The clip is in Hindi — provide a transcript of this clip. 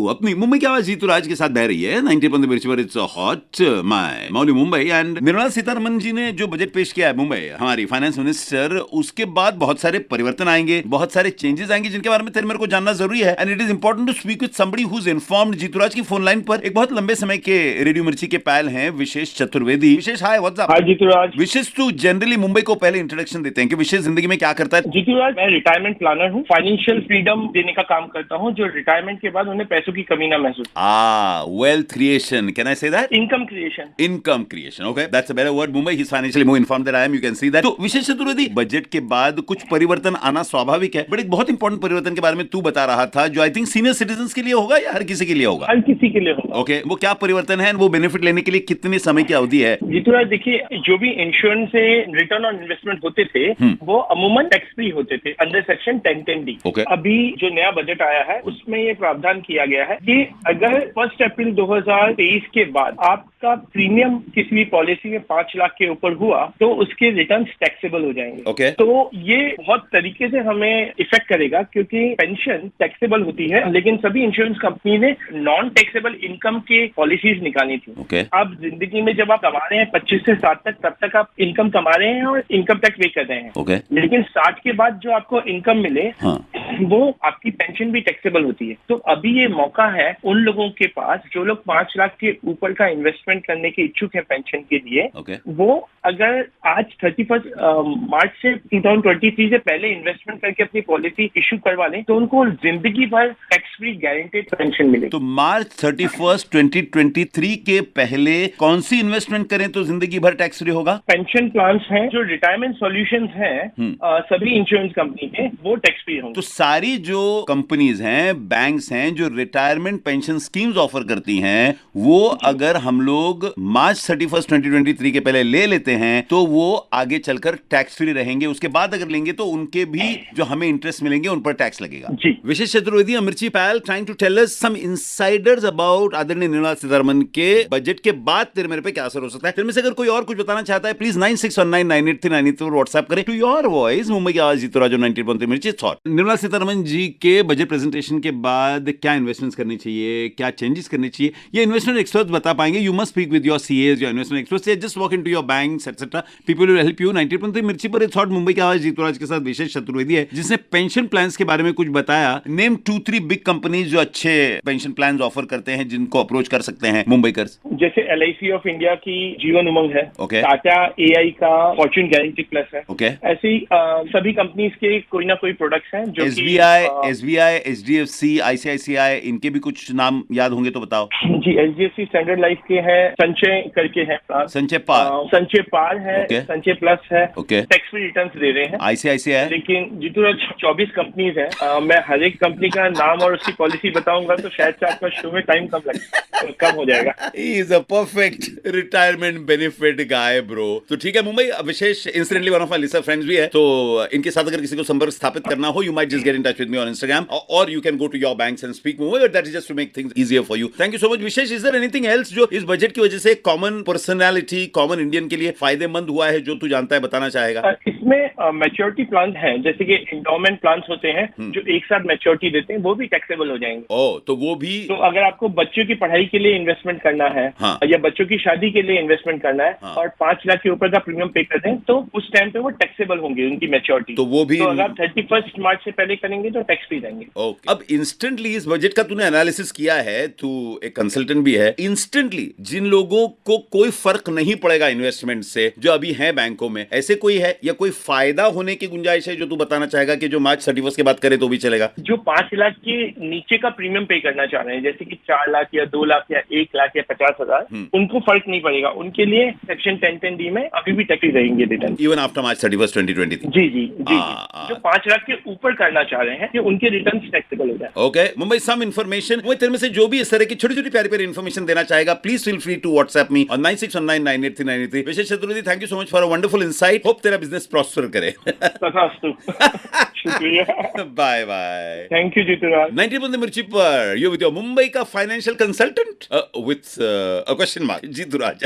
अपनी मुंबई की आवाज जीतूराज के साथ बह रही है 90 मिर्ची पर। It's hot my Mauli Mumbai. And Nirmala Sitharaman ji ने जो बजट पेश किया है मुंबई, हमारी फाइनेंस मिनिस्टर, उसके बाद बहुत सारे परिवर्तन आएंगे, बहुत सारे चेंजेस आएंगे जिनके बारे में तेरे मेरे को जानना जरूरी है। And it is important to speak with somebody who is informed. Jeeturaj की फोन लाइन पर एक बहुत लंबे समय के रेडियो मिर्ची के पैल हैं विशेष चतुर्वेदी। विशेष, हाय व्हाट्स अप? हाय जीतूराज। विशेष तू जनरली मुंबई को पहले इंट्रोडक्शन देते हैं कि विशेष जिंदगी में क्या करता है। जीतूराज, मैं रिटायरमेंट प्लानर हूँ। फाइनेंशियल फ्रीडम देने का काम करता हूँ जो रिटायरमेंट के बाद उन्हें पैसों की कमी ना महसूस। Wealth creation. Can I say that? Income creation. Income creation. Okay, that's a better word. Mumbai, he's financially more informed than I am. You can see that. तो विशेष चतुर्वेदी, बजट के बाद कुछ परिवर्तन आना स्वाभाविक है, बट एक बहुत इंपॉर्टेंट परिवर्तन के बारे में तू बता रहा था जो आई थिंक सीनियर सिटीजन्स के लिए होगा या हर किसी के लिए होगा? हर किसी के लिए होगा। ओके, वो क्या परिवर्तन है? वो बेनिफिट लेने के लिए कितने समय की अवधि है? जीतूराज देखिए, जो भी इंश्योरेंस से रिटर्न ऑन इन्वेस्टमेंट होते थे वो अमूमन टैक्स फ्री होते थे अंडर सेक्शन 1010D। Okay. अभी जो नया बजट आया है उसमें ये प्रावधान किया गया है कि अगर 1 अप्रैल 2023 के बाद आपका प्रीमियम किसी भी पॉलिसी में 5 लाख के ऊपर हुआ तो उसके रिटर्न टैक्सेबल हो जाएंगे। Okay. तो ये बहुत तरीके से हमें इफेक्ट करेगा क्योंकि पेंशन टैक्सेबल होती है, लेकिन सभी इंश्योरेंस कंपनी ने नॉन टैक्सेबल इनकम के पॉलिसीज निकाली थी। Okay. अब जिंदगी में जब आप कमा रहे हैं 25 से 60 तक, तब तक आप इनकम कमा रहे हैं और इनकम टैक्स पे कर रहे हैं। Okay. लेकिन 60 के बाद जो आपको इनकम मिले वो आपकी पेंशन भी टैक्सेबल होती है। तो अभी ये मौका है उन लोगों के पास जो लोग 5 लाख के ऊपर का इन्वेस्टमेंट करने के इच्छुक है पेंशन के लिए। Okay. वो अगर आज 31 मार्च से 2023 से पहले इन्वेस्टमेंट करके अपनी पॉलिसी इश्यू करवा लें तो उनको जिंदगी भर टैक्स फ्री गारंटेड पेंशन मिलेगी। तो मार्च 31, 2023 के पहले कौन सी इन्वेस्टमेंट करें तो जिंदगी भर टैक्स फ्री होगा? पेंशन प्लान्स हैं, जो रिटायरमेंट सॉल्यूशंस हैं सभी इंश्योरेंस कंपनी के, वो टैक्स फ्री होंगे। तो सारी जो कंपनीज हैं, बैंक्स हैं जो रिटायरमेंट पेंशन स्कीम्स ऑफर करती हैं, वो अगर हम लोग मार्च 31, 2023 के पहले ले लेते हैं तो वो आगे चलकर टैक्स फ्री रहेंगे। उसके बाद अगर लेंगे तो उनके भी जो हमें इंटरेस्ट मिलेंगे उन पर टैक्स लगेगा। जी। विशेष चतुर्वेदी, अमिर्ची पैल trying to tell us some insiders about आदरणीय निर्मला सीतारमण के बजट के बाद तेरे मेरे पे क्या असर हो सकता है। फिर में से अगर कोई और कुछ बताना चाहता है प्लीज 9619983993 पर व्हाट्सएप करें टू योर वॉइस मुंबई की आवाज जीतूराज 90.3 मिर्ची थॉट। निर्मला सीतारमण जी के बजट प्रेजेंटेशन के बाद क्या इन्वेस्टमेंट्स करनी चाहिए, क्या चेंजेस करनी चाहिए, ये इन्वेस्टमेंट एक्सपर्ट्स बता पाएंगे। You must speak with your CS, your investment experts, just walk into your banks etcetera, people will help you. 90.3 मिर्ची पर थॉट मुंबई की आवाज जीतूराज के साथ विशेष चतुर्वेदी है जिसने पेंशन प्लान्स के बारे में कुछ बताया। नेम 2-3 बिग कंपनीज जो अच्छे पेंशन प्लान्स ऑफर करते हैं जिनको अप्रोच कर सकते हैं मुंबईकर्स। जैसे LIC ऑफ इंडिया की जीवन उमंग है। Okay. टाटा AI का फॉर्चून गारंटी प्लस है। Okay. ऐसे ही सभी कंपनीज के कोई ना कोई प्रोडक्ट्स हैं जो SBI, HDFC, ICICI, इनके भी कुछ नाम याद होंगे तो बताओ। जी, HDFC स्टैंडर्ड लाइफ के हैं, संचय करके है, संचय पार, संचय पार है, Okay. संचय प्लस है, Okay. टैक्स फ्री रिटर्न्स दे रहे हैं। ICICI, लेकिन जीतूराज 24 कंपनीज हैं। मैं हर एक कंपनी का नाम और उसकी पॉलिसी बताऊंगा तो शायद से आपका शो में टाइम कम हो जाएगा। He is a perfect retirement benefit guy, bro. तो ठीक है Mumbai, Vishesh incidentally one of my listener friends भी है, तो इनके साथ अगर किसी को संपर्क स्थापित करना हो, you might just get in touch with me on Instagram और you can go to your banks and speak Mumbai, but that is just to make things easier for you. Thank you so much Vishesh. Is there anything else जो इस बजट की वजह से कॉमन पर्सनालिटी, कॉमन इंडियन के लिए फायदेमंद हुआ है जो तू जानता है, बताना चाहेगा? इसमें मैच्योरिटी प्लान है, जैसे कि इंडोमेंट प्लान होते हैं जो एक साथ मैच्योरिटी देते हैं, वो भी टैक्सेबल हो जाएंगे। तो वो भी, तो अगर आपको बच्चों की पढ़ाई के लिए इन्वेस्टमेंट करना है या बच्चों की शादी के लिए इन्वेस्टमेंट करना है और 5 लाख के ऊपर का प्रीमियम पे करते हैं तो उस टाइम पे वो टैक्सेबल होंगे उनकी मैच्योरिटी। तो वो भी, तो अगर आप 31 मार्च से पहले करेंगे तो टैक्स फ्री रहेंगे। अब इंस्टेंटली इस बजट का तूने एनालिसिस किया है, तू एक कंसल्टेंट भी है, इंस्टेंटली जिन लोगों को कोई फर्क नहीं पड़ेगा इन्वेस्टमेंट से जो अभी है बैंकों में, ऐसे कोई है या कोई फायदा होने की गुंजाइश है जो तू बताना चाहेगा कि जो मार्च 31 के बाद करे तो भी चलेगा? जो 5 लाख के नीचे का प्रीमियम पे करना चाह रहे हैं, जैसे कि 4 लाख या 2 लाख या 1 लाख या 50,000, उनको फर्क नहीं पड़ेगा। उनके लिए सेक्शन 1010D में अभी भी टैक्स रहेंगे रिटर्न इवन आफ्टर मार्च 31, 2023। जी। जो 5 लाख के ऊपर करना चाह रहे हैं कि उनके रिटर्न टैक्सेबल हो जाए। ओके मुंबई, सम इन्फॉर्मेशन वो तेरे में से जो भी इस तरह की छोटी छोटी प्यारी प्यारी इन्फॉर्मेशन देना चाहेगा, please feel free to WhatsApp me on 9619983993। Vishesh Chaturvedi, thank you so much for a wonderful insight. Hope तेरा बिजनेस प्रॉस्पर करे। शुक्रिया। Bye bye. Thank you Jeeturaj. 90 Mirchi पर यू विद योर मुंबई का financial consultant with a question mark जीतूराज।